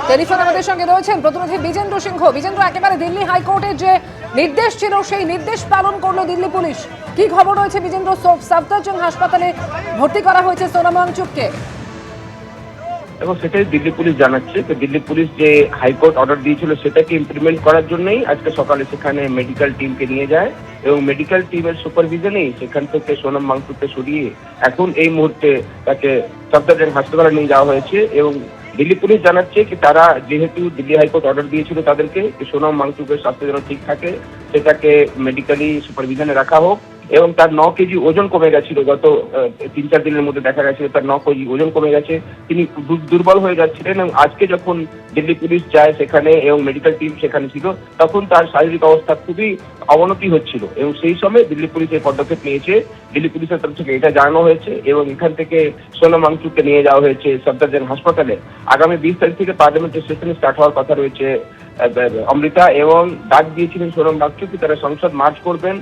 Telephone আমাদের সঙ্গে রয়েছেন প্রতিনিধি বিজেন্দ্র সিংহ। বিজেন্দ্র, একেবারে দিল্লি হাইকোর্টের যে নির্দেশ ছিল সেই নির্দেশ পালন করলো দিল্লি পুলিশ। কি খবর রয়েছে বিজেন্দ্র? সাফদারজং হাসপাতালে ভর্তি করা হয়েছে সোনাম ওয়াংচুককে। এবং সেটাই দিল্লি পুলিশ জানাচ্ছে। তো দিল্লি পুলিশ যে হাইকোর্ট অর্ডার দিয়েছিল সেটাকে ইমপ্লিমেন্ট করার জন্যই আজকে সকালে সেখানে মেডিকেল টিমকে নিয়ে যায় এবং মেডিকেল টিমের সুপারভিশনেই সেখান থেকে সোনাম ওয়াংচুককে সরিয়ে এখন এই মুহূর্তে তাকে সাফদারজং হাসপাতালে নিয়ে যাওয়া হয়েছে। এবং দিল্লি পুলিশ জানাচ্ছে কি তারা যেহেতু দিল্লি হাইকোর্ট অর্ডার দিয়েছিল তাদেরকে সোনাম ওয়াংচুকের স্বাস্থ্য যেন ঠিক থাকে সেটাকে মেডিকেলি সুপারভিশনে রাখা হোক। এবং তার 9 কেজি ওজন কমে গেছিল, গত 3-4 দিনের মধ্যে দেখা গেছিল তার 9 কেজি ওজন কমে গেছে, তিনি দুর্বল হয়ে যাচ্ছিলেন। এবং আজকে যখন দিল্লি পুলিশ যায় সেখানে এবং মেডিকেল টিম সেখানে ছিল তখন তার শারীরিক অবস্থা খুবই অবনতি হচ্ছিল এবং সেই সময় দিল্লি পুলিশ এই পদক্ষেপ নিয়েছে। দিল্লি পুলিশের তরফ থেকে এটা জানানো হয়েছে এবং এখান থেকে সোনাম ওয়াংচুককে নিয়ে যাওয়া হয়েছে সাফদারজং হাসপাতালে। আগামী 20 তারিখ থেকে পার্লামেন্টের সেশন স্টার্ট হওয়ার কথা রয়েছে অমৃতা, এবং ডাক দিয়েছিলেন সোনাম ওয়াংচুক তারা সংসদ মার্চ করবেন,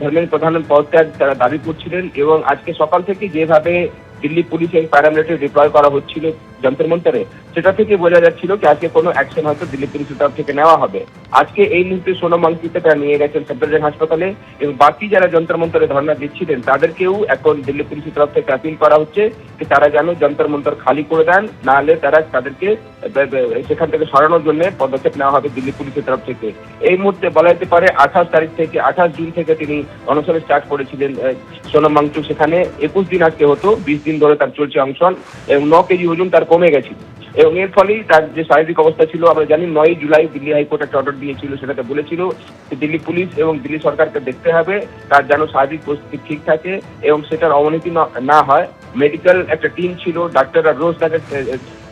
ধর্মের প্রধান পদত্যাগ তারা দাবি করছিলেন। এবং আজকে সকাল থেকে যেভাবে দিল্লি পুলিশ এবং প্যারামিলিটারি ডিপ্লয় করা হচ্ছিল যন্তর মন্তরে, সেটা থেকে বোঝা যাচ্ছিল কি আজকে কোনো অ্যাকশন হয়তো দিল্লি পুলিশের তরফ থেকে নেওয়া হবে। আজকে এই মুহূর্তে সোনাম ওয়াংচুককে তারা নিয়ে গেছেন সাফদারজং হাসপাতালে এবং বাকি যারা যন্তর মন্তরে ধর্ণা দিচ্ছিলেন তাদেরকেও এখন দিল্লি পুলিশের তরফ থেকে আপিল করা হচ্ছে যে তারা যেন যন্তর মন্তর খালি করে দেন, না হলে তারা তাদেরকে সেখান থেকে সরানোর জন্য পদক্ষেপ নেওয়া হবে দিল্লি পুলিশের তরফ থেকে। এই মুহূর্তে বলা যেতে পারে 28 জুন থেকে তিনি অনশনে স্টার্ট করেছিলেন সোনাম ওয়াংচুক। সেখানে 21 দিন আজকে হতো, 20 দিন ধরে তার চলছে অনশন এবং 9 কেজি ওজন তার কমে গেছিল। এবং এর ফলেই তার যে শারীরিক অবস্থা ছিল, আমরা জানি 9 জুলাই দিল্লি হাইকোর্ট একটা অর্ডার দিয়েছিল, সেটাতে বলেছিল যে দিল্লি পুলিশ এবং দিল্লি সরকারকে দেখতে হবে তার যেন শারীরিক পরিস্থিতি ঠিক থাকে এবং সেটার অবনতি না হয়। মেডিকেল একটা টিম ছিল, ডাক্তাররা রোজ তাকে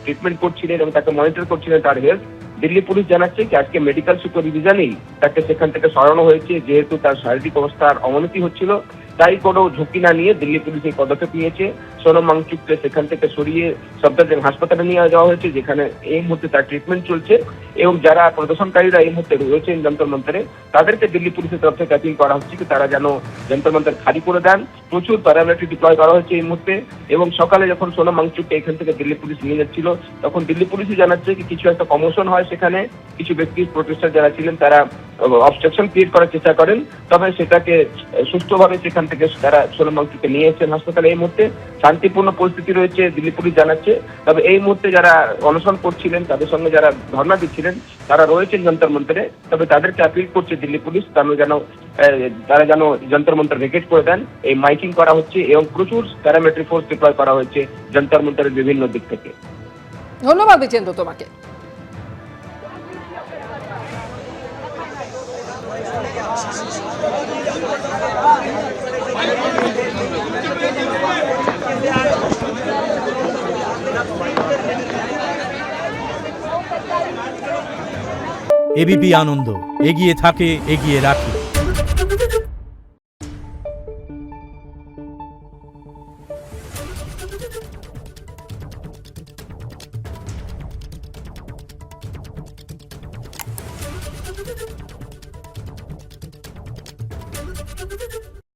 ট্রিটমেন্ট করছিলেন এবং তাকে মনিটর করছিলেন তার হেলথ। দিল্লি পুলিশ জানাচ্ছে যে আজকে মেডিকেল সুপারভিশনেই তাকে সেখান থেকে সরানো হয়েছে, যেহেতু তার শারীরিক অবস্থার অবনতি হচ্ছিল তাই কোনো ঝুঁকি না নিয়ে দিল্লি পুলিশ এই পদক্ষেপ নিয়েছে। সোনাম ওয়াংচুককে সেখান থেকে সরিয়ে সাফদারজং হাসপাতালে নিয়ে যাওয়া হয়েছে, যেখানে এই মুহূর্তে তার ট্রিটমেন্ট চলছে। এবং যারা প্রদর্শনকারীরা এই মুহূর্তে রয়েছেন যন্তর মন্তরে তাদেরকে দিল্লি পুলিশের তরফ থেকে অ্যাপিল করা হচ্ছে তারা যেন যন্তর মন্তর খালি করে দেন। প্রচুর প্যারামিলিটারি ডিপ্লয় করা হয়েছে এই মুহূর্তে। এবং সকালে যখন সোনাম ওয়াংচুককে এখান থেকে দিল্লি পুলিশ নিয়ে যাচ্ছিল তখন দিল্লি পুলিশই জানাচ্ছে কি কিছু একটা কমোশন হয় সেখানে, কিছু ব্যক্তি প্রোটেস্টার যারা ছিলেন তারা অবস্ট্রাকশন ক্রিয়েট করার চেষ্টা করেন, তবে সেটাকে সুষ্ঠুভাবে সেখান থেকে তারা সোনাম ওয়াংচুককে নিয়ে এসেছেন হাসপাতালে। এই মুহূর্তে শান্তিপূর্ণ পরিস্থিতি রয়েছে দিল্লি পুলিশ জানাচ্ছে। তবে এই মুহূর্তে যারা অনশন করছিলেন তাদের সঙ্গে যারা ধর্ণা দিচ্ছিলেন তারা রয়েছেন যন্তর মন্তরে, তবে তাদেরকে আপিল করছে দিল্লি পুলিশ তারা যেন যন্তর মন্তর ভেকেট করে দেন। এই মাইকিং করা হচ্ছে এবং প্রচুর প্যারামিলিটারি ফোর্স ডিপ্লয় করা হয়েছে যন্তর মন্তরের বিভিন্ন দিক থেকে। ধন্যবাদ বিজেন্দ্র তোমাকে। এবিপি আনন্দ এগিয়ে থাকে, এগিয়ে রাখে।